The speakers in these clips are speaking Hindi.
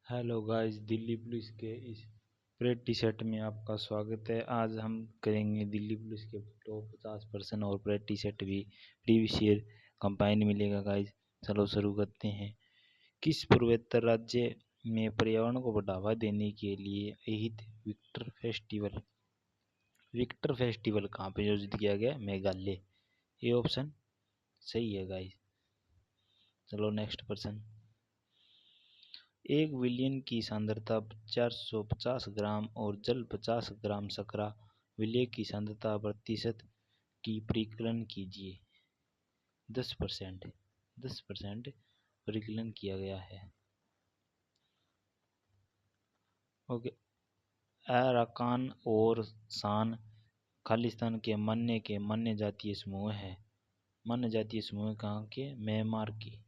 हेलो गाइस, दिल्ली पुलिस के इस प्रेटी सेट में आपका स्वागत है। आज हम करेंगे दिल्ली पुलिस के टॉप 50% और प्रेटी सेट भी प्रीवियस ईयर कंबाइंड मिलेगा गाइस। चलो शुरू करते हैं। किस पूर्वोत्तर राज्य में पर्यावरण को बढ़ावा देने के लिए अहित विक्टर फेस्टिवल कहाँ पे आयोजित किया गया? मेघालय। ये ऑप्शन सही है गाइस। चलो नेक्स्ट पर्सन। 1 विलियन की सांद्रता 450 ग्राम और जल 50 ग्राम शर्करा विलय की सांद्रता प्रतिशत की परिकलन कीजिए। 10% परिकलन किया गया है। ओके। अराकान और शान खालिस्तान के मान्य जातीय समूह है। मान्य जातीय समूह कहाँ के? म्यांमार के।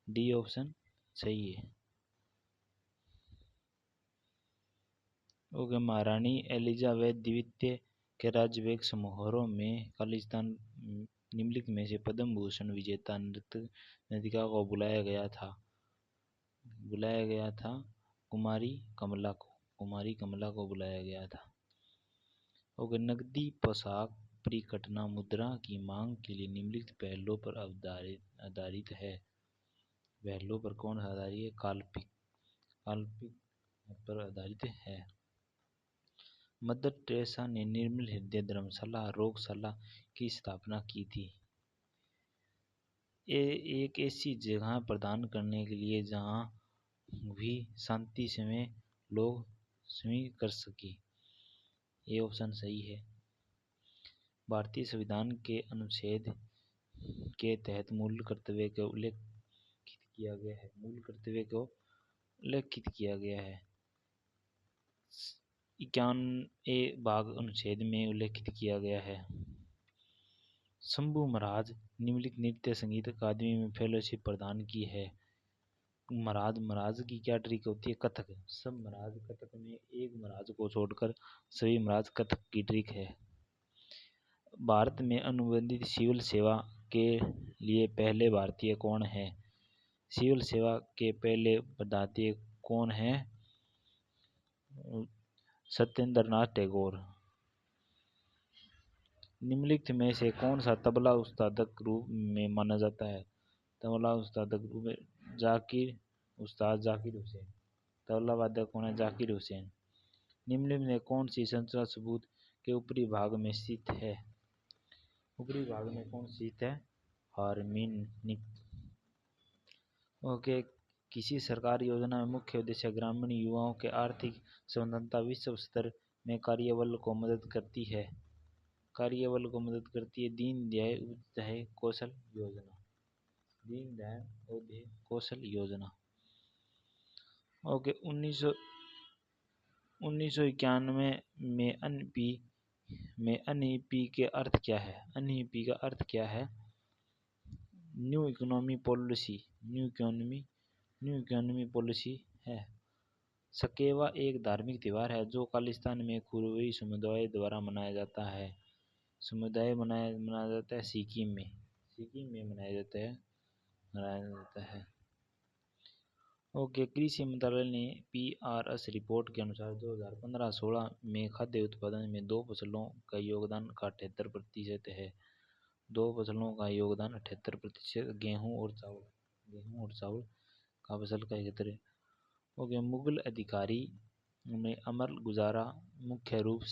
डी ऑप्शन सही है। ओके। महारानी एलिजाबेथ द्वितीय के राज्यवेग समारोह में खालिस्तान निम्नलिखित में से पद्म भूषण विजेता नर्तकिका को बुलाया गया था। कुमारी कमला को बुलाया गया था। ओके। नकदी पोशाक परिघटना मुद्रा की मांग के लिए निम्नलिखित पहलों पर आधारित है। पहलों पर कौन आधारित है? काल्पनिक पर आधारित है। मदर टेरेसा ने निर्मल हृदय धर्मशाला रोगशाला की स्थापना की थी। एक ऐसी जगह प्रदान करने के लिए जहां भी शांति समय लोग स्वी कर सके। ये ऑप्शन सही है। भारतीय संविधान के अनुच्छेद के तहत मूल कर्तव्य को उल्लेखित किया गया है। 51 भाग अनुच्छेद में उल्लेखित किया गया है। शंभू महाराज निम्नलिखित नृत्य संगीत अकादमी में फेलोशिप प्रदान की है। महाराज की क्या ट्रिक होती है? कथक। सब महाराज कथक में एक महाराज को छोड़कर सभी महाराज कथक की ट्रिक है। भारत में अनुबंधित सिविल सेवा के लिए पहले भारतीय कौन है? सिविल सेवा के पहले भारतीय कौन है? सत्येंद्रनाथ टैगोर। निम्नलिखित में से कौन सा तबला उस्तादक रूप में माना जाता है? तबला उस्तादक रूप में जाकिर हुसैन। तबला वादक कौन है? जाकिर हुसैन। निम्नलिखित में कौन सी संरचना सबूत के ऊपरी भाग में स्थित है? ऊपरी भाग में कौन स्थित है? हार्मोनिक। ओके। किसी सरकारी योजना में मुख्य उद्देश्य ग्रामीण युवाओं के आर्थिक स्वतंत्रता विश्व स्तर में कार्यबल को मदद करती है। दीनदयाल उपाध्याय कौशल योजना। ओके। 1991 में एनईपी के अर्थ क्या है? एनईपी का अर्थ क्या है? न्यू इकोनॉमी पॉलिसी है। सकेवा एक धार्मिक त्योहार है जो खालिस्तान में कुरवई समुदाय द्वारा मनाया जाता है। सिक्किम में मनाया जाता है। ओके। कृषि मंत्रालय ने पीआरएस रिपोर्ट के अनुसार 2015-16 में खाद्य उत्पादन में दो फसलों का योगदान का 78% है। दो फसलों का योगदान 78%। गेहूं और चावल का फसल का 71। ओके। मुगल अधिकारी में अमर गुजारा मुख्य रूप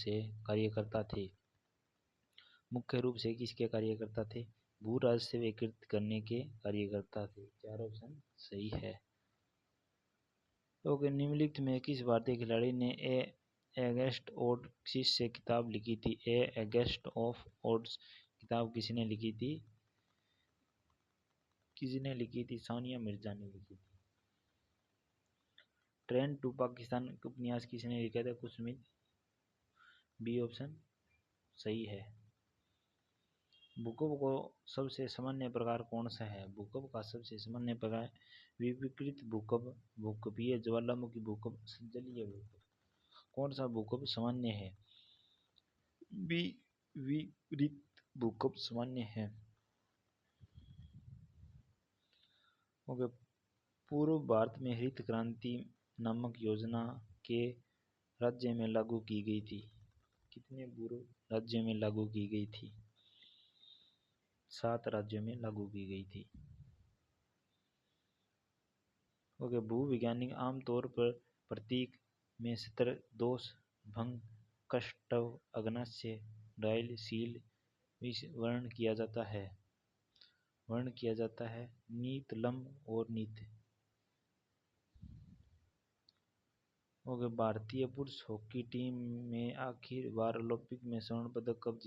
से किसके कार्यकर्ता थे? भू राजस्व एकत्रित करने के कार्यकर्ता थे। 4 ऑप्शन सही है। ओके। निम्नलिखित में किस भारतीय खिलाड़ी ने ए अगेंस्ट ऑड से किताब लिखी थी? ए अगेंस्ट ऑफ ऑड्स किताब किसने लिखी थी? सानिया मिर्जा ने लिखी थी। ट्रेन टू पाकिस्तान उपन्यास किसने लिखा था? खुशमित। बी ऑप्शन सही है। भूकंप को सबसे सामान्य प्रकार कौन सा है? भूकंप का सबसे सामान्य प्रकार विकृत भूकंप, भूकंपीय ज्वालामुखी भूकंप, जलीय भूकंप। कौन सा भूकंप सामान्य है? विकृत भूकंप सामान्य है। ओके। पूर्व भारत में हरित क्रांति नामक योजना के राज्य में लागू की गई थी? कितने पूर्व राज्यों में लागू की गई थी? 7 राज्यों में लागू की गई थी। ओके। भूवैज्ञानिक आमतौर पर प्रतीक में सतर, दोष, भंग, कष्टव, अग्नाशय, डायल, सील वर्ण किया जाता है नीत, लंब और नीत। ओके। भारतीय पुरुष हॉकी टीम में आखिर बार ओलंपिक में स्वर्ण पदक कब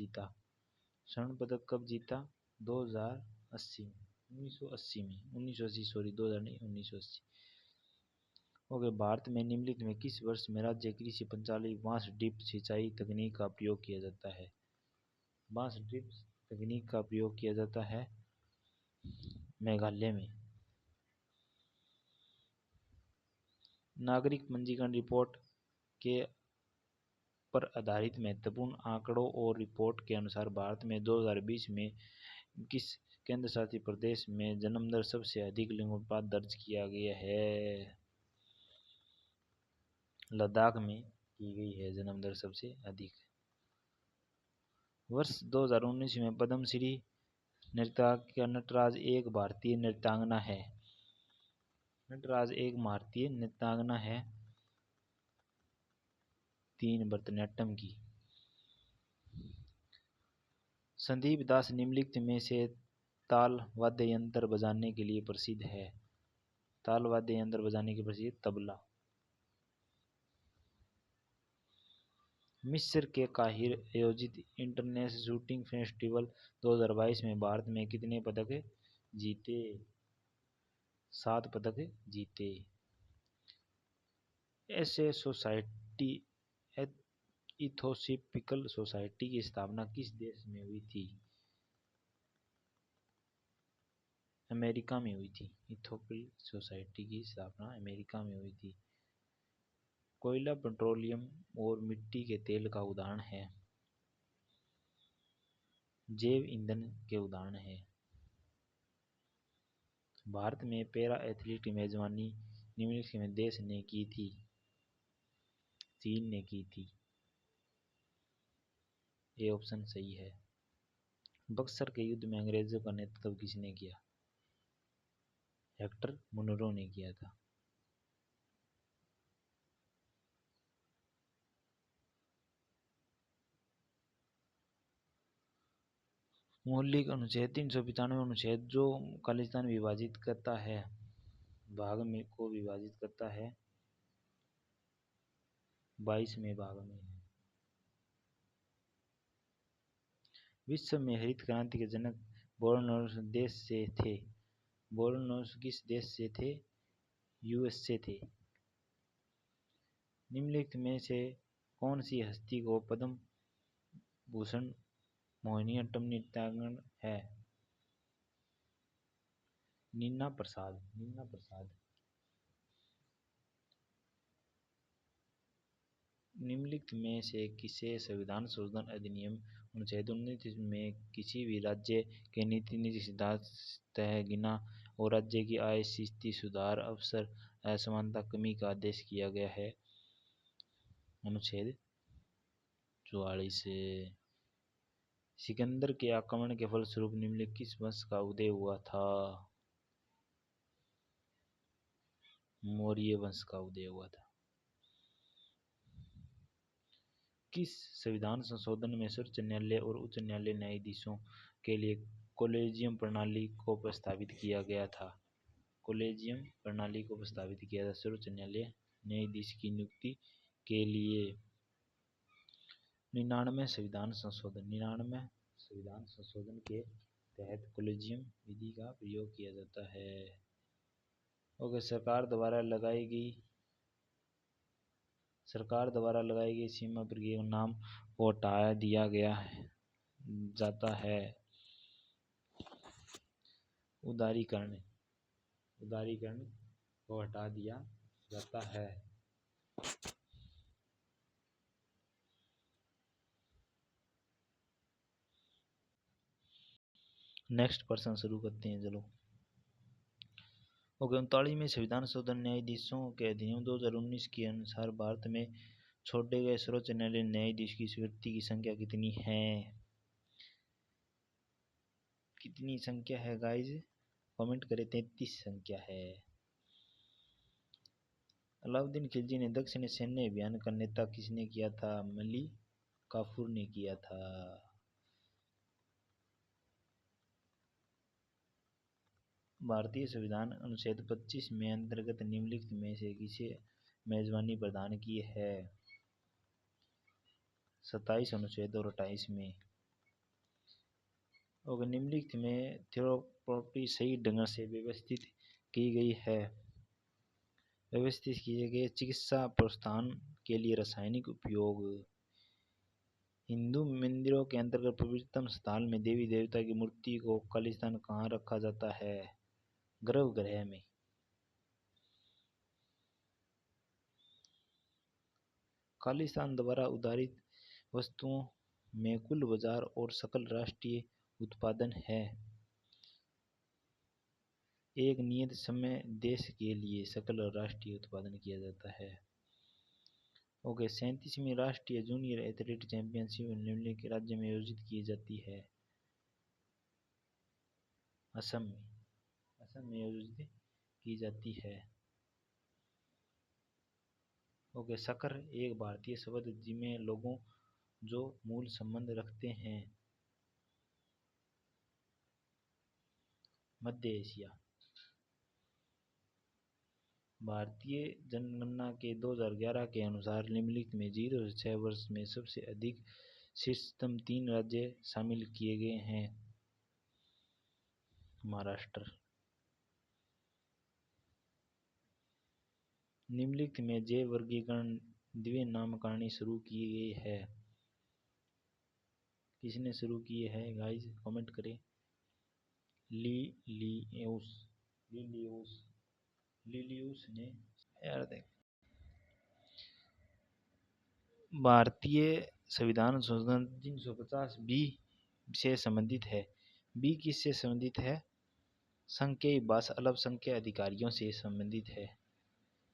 जीता? 2080 1980 में 1980 सॉरी 2000 नहीं 1980। ओके। भारत में निम्नलिखित में किस वर्ष में राज्य कृषि पंचाली बांस ड्रिप सिंचाई तकनीक का प्रयोग किया जाता है? बांस ड्रिप तकनीक का प्रयोग किया जाता है मेघालय में। नागरिक पंजीकरण रिपोर्ट के पर आधारित महत्वपूर्ण आंकड़ों और रिपोर्ट के अनुसार भारत में 2020 में किस केंद्र शासित प्रदेश में जन्म दर सबसे अधिक लिंगोत्पात दर्ज किया गया है? लद्दाख में की गई है जन्म दर सबसे अधिक। वर्ष 2019 में पद्मश्री नर्तकिया नटराज एक भारतीय नृत्यांगना है। नटराज एक भारतीय नृत्यांगना है 3 भरतनाट्यम की। संदीप दास निम्नलिखित में से ताल वाद्य यंत्र बजाने के लिए प्रसिद्ध है? ताल वाद्य यंत्र बजाने के प्रसिद्ध तबला। मिस्र के काहिर आयोजित इंटरनेशनल शूटिंग फेस्टिवल 2022 में भारत ने कितने पदक जीते? 7 पदक जीते। ऐसे सोसाइटी इथोसॉफिकल सोसाइटी की स्थापना किस देश में हुई थी? अमेरिका में हुई थी। इथोपिकल सोसाइटी की स्थापना अमेरिका में हुई थी। कोयला पेट्रोलियम और मिट्टी के तेल का उदाहरण है। जैव ईंधन के उदाहरण है। भारत में पैरा एथलीट की मेजबानी निम्नलिखित में देश ने की थी? चीन ने की थी। ये ऑप्शन सही है। बक्सर के युद्ध में अंग्रेजों का नेतृत्व किसने किया? हेक्टर मुनरो ने किया था। मौलिक अनुच्छेद 395 अनुच्छेद जो खालिस्तान विभाजित करता है भाग में को विभाजित करता है 22वें भाग में है। विश्व में हरित क्रांति के जनक बोर्नोस देश से थे? बोर्नोस किस देश से थे? यूएस से थे। निम्नलिखित में से कौन सी हस्ती को पद्म भूषण मोहिनीअट्टम नृत्यांगना है? नीना प्रसाद। निम्नलिखित में से किसे संविधान संशोधन अधिनियम अनुच्छेद 19 में किसी भी राज्य के नीति सिद्धांत तय गिना और राज्य की आय, स्थिति सुधार, अवसर असमानता कमी का आदेश किया गया है? अनुच्छेद 44। सिकंदर के आक्रमण के फलस्वरूप निम्नलिखित किस वंश का उदय हुआ था? मौर्य वंश का उदय हुआ था। किस संविधान संशोधन में सर्वोच्च न्यायालय और उच्च न्यायालय न्यायाधीशों के लिए कॉलेजियम प्रणाली को प्रस्तावित किया गया था? कॉलेजियम प्रणाली को प्रस्तावित किया था सर्वोच्च न्यायालय न्यायाधीश की नियुक्ति के लिए। 99 संविधान संशोधन के तहत कॉलेजियम विधि का प्रयोग किया जाता है। ओके। सरकार द्वारा लगाई गई सीमा पर के नाम को हटा दिया जाता है। उदारीकरण को हटा दिया जाता है। नेक्स्ट पर्सन शुरू करते हैं। चलो। और 39वें संविधान शोधन न्यायाधीशों के अधिनियम 2019 के अनुसार भारत में छोड़े गए सर्वोच्च न्यायालय न्यायाधीश की व्यक्ति की संख्या कितनी है? कितनी संख्या है गाइज? कमेंट करें। 33 संख्या है। अलाउद्दीन खिलजी ने दक्षिणी सैन्य अभियान का नेता किसने किया था? मली काफूर ने किया था। भारतीय संविधान अनुच्छेद 25 में अंतर्गत निम्नलिखित में से किसे मेजबानी प्रदान की है? 27 अनुच्छेद और 28 में। और निम्नलिखित में थेरोपॉटी सही ढंग से व्यवस्थित की गई है। व्यवस्थित किए गए चिकित्सा प्रोत्साहन के लिए रासायनिक उपयोग। हिंदू मंदिरों के अंतर्गत पवित्रतम स्थान में देवी देवता की मूर्ति को खालिस्तान कहाँ रखा जाता है? गर्भगृह में। खालिस्तान द्वारा उधारित वस्तुओं में कुल बाजार और सकल राष्ट्रीय उत्पादन है। एक नियत समय देश के लिए सकल राष्ट्रीय उत्पादन किया जाता है। ओके। 37वीं राष्ट्रीय जूनियर एथलीट चैंपियनशिप निम्नलिखित के राज्य में आयोजित की जाती है? असम में। असम में आयोजित की जाती है। ओके। सकर एक भारतीय शब्द जिसमें लोगों जो मूल संबंध रखते हैं। मध्य एशिया। भारतीय जनगणना के 2011 के अनुसार निम्नलिखित में 0 से 6 वर्ष में सबसे अधिक शीर्षतम 3 राज्य शामिल किए गए हैं। महाराष्ट्र। निम्नलिखित में जैव वर्गीकरण द्वितीय नामकरणी शुरू की गई है? किसने शुरू की है गाइस? कमेंट करें। लिलियस ने। यार देख, भारतीय संविधान संशोधन 350 बी से संबंधित है। बी किससे संबंधित है? संख्यी भाषा अल्पसंख्यक अधिकारियों से संबंधित है।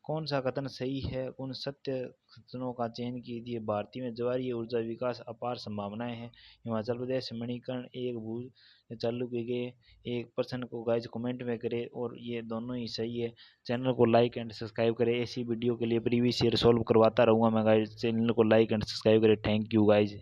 कौन सा कथन सही है? उन सत्य कथनों का चयन कीजिए। भारतीय में ज्वारीय ऊर्जा विकास अपार संभावनाएं हैं। हिमाचल प्रदेश मणिकर्ण एक भूज चालू किए गए। एक पर्सन को गाइज कमेंट में करें और ये दोनों ही सही है। चैनल को लाइक एंड सब्सक्राइब करें। ऐसी वीडियो के लिए प्रीवियस ईयर सॉल्व करवाता रहूँगा मैं गाइज। चैनल को लाइक एंड सब्सक्राइब करें। Thank you guys.